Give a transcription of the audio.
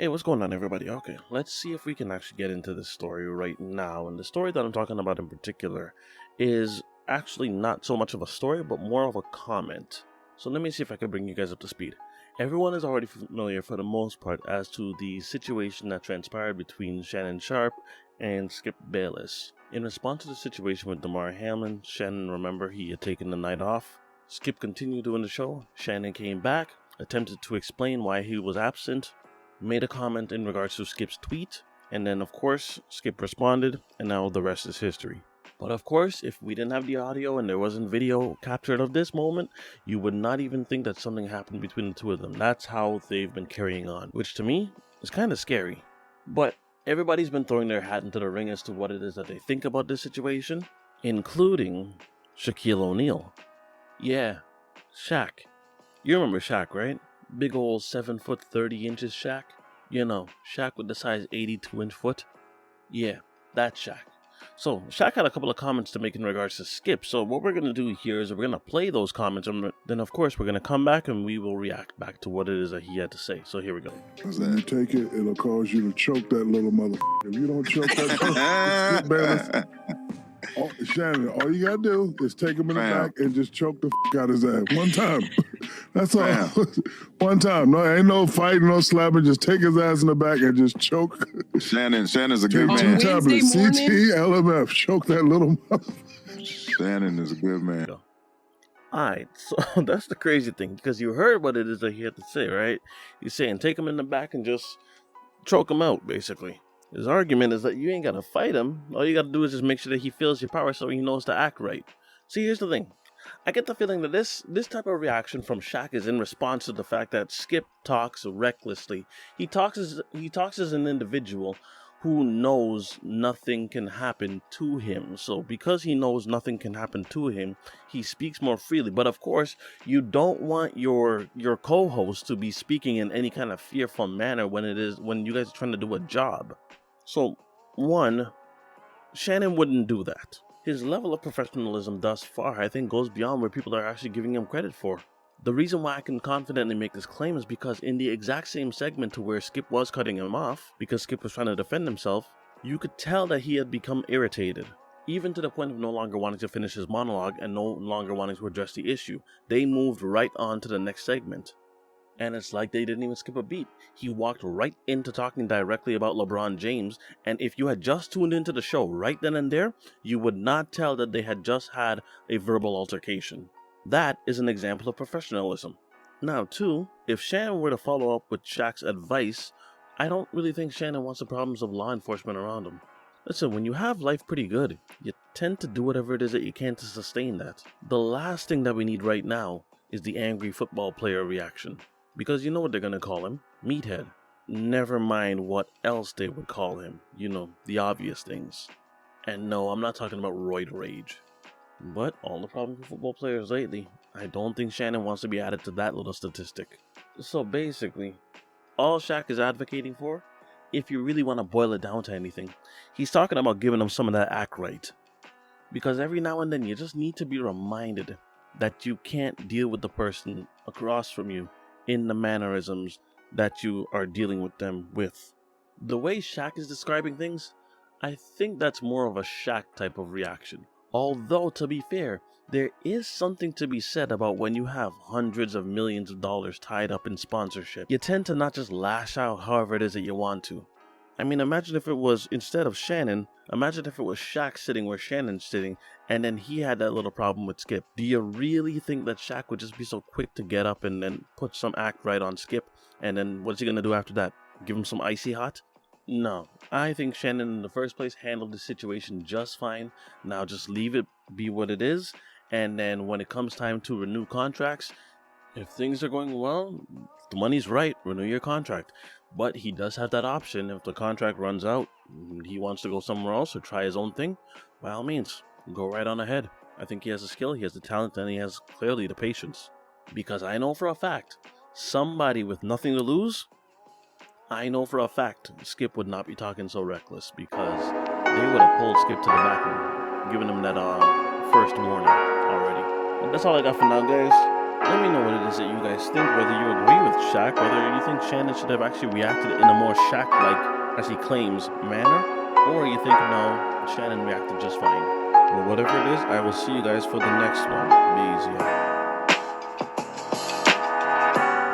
Hey, what's going on, everybody? Okay, let's see if we can actually get into this story right now. And the story that I'm talking about in particular is actually not so much of a story, but more of a comment. So let me see if I can bring you guys up to speed. Everyone is already familiar, for the most part, as to the situation that transpired between Shannon Sharpe and Skip Bayless. In response to the situation with Damar Hamlin, Shannon, remember, he had taken the night off. Skip continued doing the show. Shannon came back, attempted to explain why he was absent, made a comment in regards to Skip's tweet, and then of course Skip responded, and now the rest is history. But of course, if we didn't have the audio and there wasn't video captured of this moment, you would not even think that something happened between the two of them. That's how they've been carrying on, which to me is kind of scary. But everybody's been throwing their hat into the ring as to what it is that they think about this situation, including Shaquille O'Neal. Yeah, Shaq. You remember Shaq, right? Big old 7 foot 30 inches Shaq. You know, Shaq with the size 82-inch foot. Yeah, that's Shaq. So, Shaq had a couple of comments to make in regards to Skip. So, what we're going to do here is we're going to play those comments. And then, of course, we're going to come back and we will react back to what it is that he had to say. So, here we go. When you take it, it'll cause you to choke that little motherfucker. If you don't choke that Skip Bayless, Shannon, all you gotta do is take him in the back and just choke the out his ass one time. That's all. One time. No, ain't no fighting, no slapping. Just take his ass in the back and just choke. Shannon's a good man. Wednesday morning. CT, LMF, choke that little motherfucker. Shannon is a good man. Alright, so that's the crazy thing, because you heard what it is that he had to say, right? He's saying take him in the back and just choke him out, basically. His argument is that you ain't gotta fight him. All you gotta do is just make sure that he feels your power so he knows to act right. See, here's the thing. I get the feeling that this type of reaction from Shaq is in response to the fact that Skip talks recklessly. He talks as an individual who knows nothing can happen to him. So because he knows nothing can happen to him, he speaks more freely. But of course, you don't want your co-host to be speaking in any kind of fearful manner when you guys are trying to do a job. So, one, Shannon wouldn't do that. His level of professionalism thus far, I think, goes beyond where people are actually giving him credit for. The reason why I can confidently make this claim is because in the exact same segment to where Skip was cutting him off, because Skip was trying to defend himself, you could tell that he had become irritated, even to the point of no longer wanting to finish his monologue and no longer wanting to address the issue. They moved right on to the next segment. And it's like they didn't even skip a beat. He walked right into talking directly about LeBron James, and if you had just tuned into the show right then and there, you would not tell that they had just had a verbal altercation. That is an example of professionalism. Now, too, if Shannon were to follow up with Shaq's advice, I don't really think Shannon wants the problems of law enforcement around him. Listen, when you have life pretty good, you tend to do whatever it is that you can to sustain that. The last thing that we need right now is the angry football player reaction. Because you know what they're going to call him? Meathead. Never mind what else they would call him. You know, the obvious things. And no, I'm not talking about roid rage. But all the problems with football players lately, I don't think Shannon wants to be added to that little statistic. So basically, all Shaq is advocating for, if you really want to boil it down to anything, he's talking about giving them some of that act right. Because every now and then you just need to be reminded that you can't deal with the person across from you in the mannerisms that you are dealing with them with. The way Shaq is describing things, I think that's more of a Shaq type of reaction. Although, to be fair, there is something to be said about when you have hundreds of millions of dollars tied up in sponsorship. You tend to not just lash out however it is that you want to. I mean, imagine if it was, instead of Shannon, imagine if it was Shaq sitting where Shannon's sitting, and then he had that little problem with Skip. Do you really think that Shaq would just be so quick to get up and then put some act right on Skip? And then what's he going to do after that? Give him some icy hot? No. I think Shannon in the first place handled the situation just fine. Now just leave it be what it is. And then when it comes time to renew contracts, if things are going well, the money's right, renew your contract. But he does have that option. If the contract runs out, he wants to go somewhere else or try his own thing, by all means, go right on ahead. I think he has the skill, he has the talent, and he has clearly the patience. Because I know for a fact, somebody with nothing to lose, I know for a fact Skip would not be talking so reckless, because they would have pulled Skip to the back and given him that first warning already. And that's all I got for now, guys. Let me know what it is that you guys think, whether you agree with Shaq, whether you think Shannon should have actually reacted in a more Shaq-like, as he claims, manner, or you think, no, Shannon reacted just fine. But whatever it is, I will see you guys for the next one. Be easy.